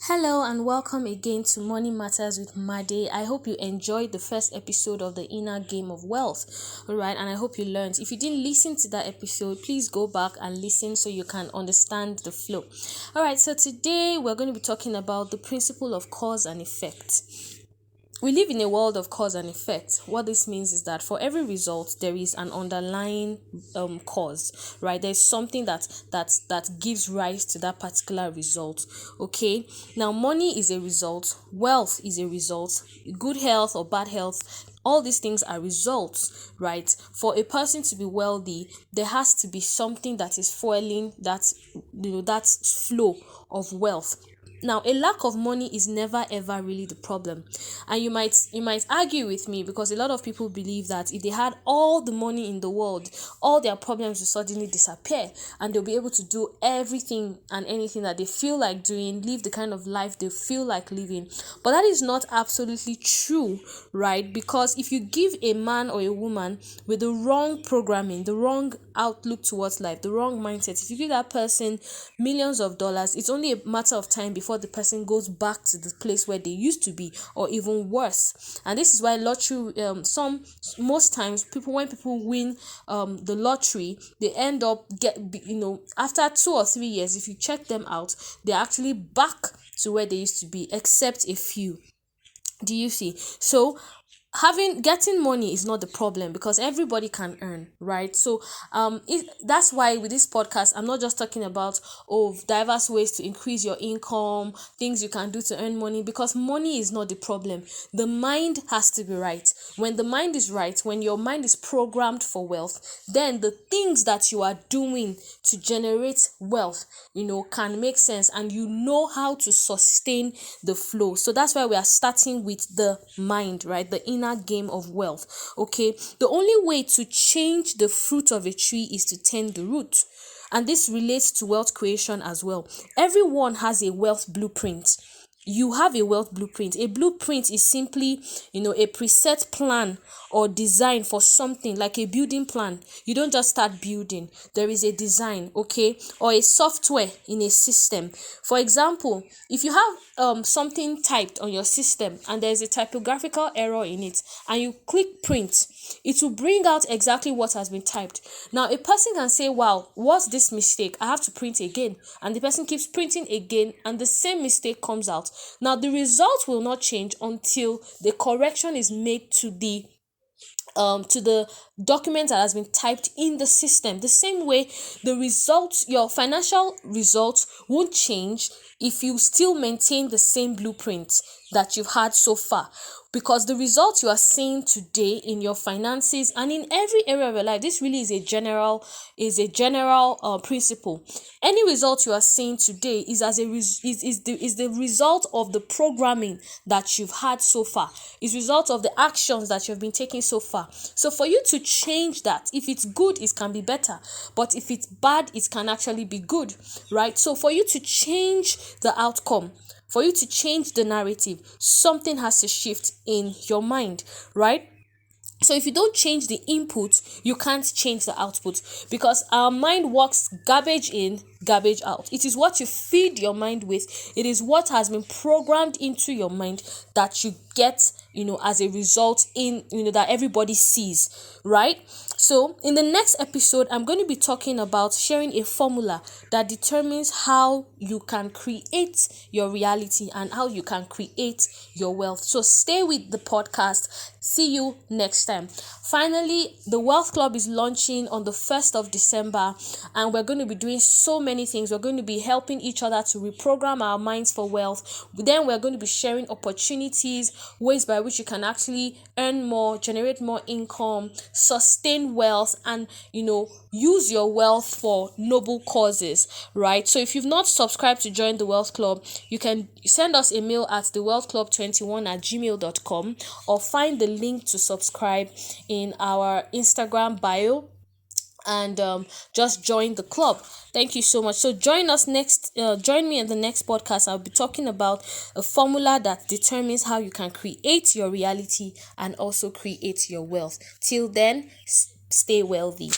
Hello and welcome again to Money Matters with Made. I hope you enjoyed the first episode of the Inner Game of Wealth. Alright, and I hope you learned. If you didn't listen to that episode, please go back and listen so you can understand the flow. Alright, so today we're going to be talking about the principle of cause and effect. We live in a world of cause and effect. What this means is that for every result, there is an underlying cause, right? There's something that gives rise to that particular result. Okay. Now, money is a result. Wealth is a result. Good health or bad health. All these things are results, right? For a person to be wealthy, there has to be something that is fueling that flow of wealth. Now, a lack of money is never ever really the problem. And you might argue with me because a lot of people believe that if they had all the money in the world, all their problems will suddenly disappear and they'll be able to do everything and anything that they feel like doing, live the kind of life they feel like living. But that is not absolutely true, right? Because if you give a man or a woman with the wrong programming, the wrong outlook towards life, the wrong mindset, if you give that person millions of dollars, it's only a matter of time before the person goes back to the place where they used to be, or even worse. And this is why lottery, most times when people win the lottery, they end up after 2 or 3 years, if you check them out, they're actually back to where they used to be, except a few. Do you see? So getting money is not the problem because everybody can earn, right? So that's why with this podcast I'm not just talking about diverse ways to increase your income, things you can do to earn money, because money is not the problem. The mind has to be right. When the mind is right, when your mind is programmed for wealth, then the things that you are doing to generate wealth can make sense, and you know how to sustain the flow. So that's why we are starting with the mind, right? The inner game of wealth. Okay, the only way to change the fruit of a tree is to tend the root, and this relates to wealth creation as well. Everyone has a wealth blueprint. You have a wealth blueprint. A blueprint is simply, a preset plan or design for something, like a building plan. You don't just start building. There is a design, okay, or a software in a system. For example, if you have something typed on your system and there's a typographical error in it, and you click print, it will bring out exactly what has been typed. Now, a person can say, wow, what's this mistake? I have to print again. And the person keeps printing again, and the same mistake comes out. Now, the result will not change until the correction is made to the document that has been typed in the system. The same way, the results, your financial results, won't change if you still maintain the same blueprint that you've had so far. Because the results you are seeing today in your finances and in every area of your life, this really is a general principle. Any result you are seeing today is the result of the programming that you've had so far. Is result of the actions that you've been taking so far. So for you to change that, if it's good, it can be better. But if it's bad, it can actually be good, right? So for you to change the outcome, for you to change the narrative, something has to shift in your mind, right? So if you don't change the input, you can't change the output, because our mind works garbage in, garbage out. It is what you feed your mind with. It is what has been programmed into your mind that you get, as a result that everybody sees, right? So in the next episode, I'm going to be talking about sharing a formula that determines how you can create your reality and how you can create your wealth. So stay with the podcast. See you next time. Finally, the Wealth Club is launching on the 1st of December, and we're going to be doing so many things. We're going to be helping each other to reprogram our minds for wealth. Then we're going to be sharing opportunities, ways by which you can actually earn more, generate more income, sustain wealth, and use your wealth for noble causes, right? So if you've not subscribed to join the Wealth Club, you can send us a mail at thewealthclub21@gmail.com, or find the link to subscribe in our Instagram bio, and just join the club. Thank you so much. So join me in the next podcast. I'll be talking about a formula that determines how you can create your reality and also create your wealth. Till then, stay wealthy.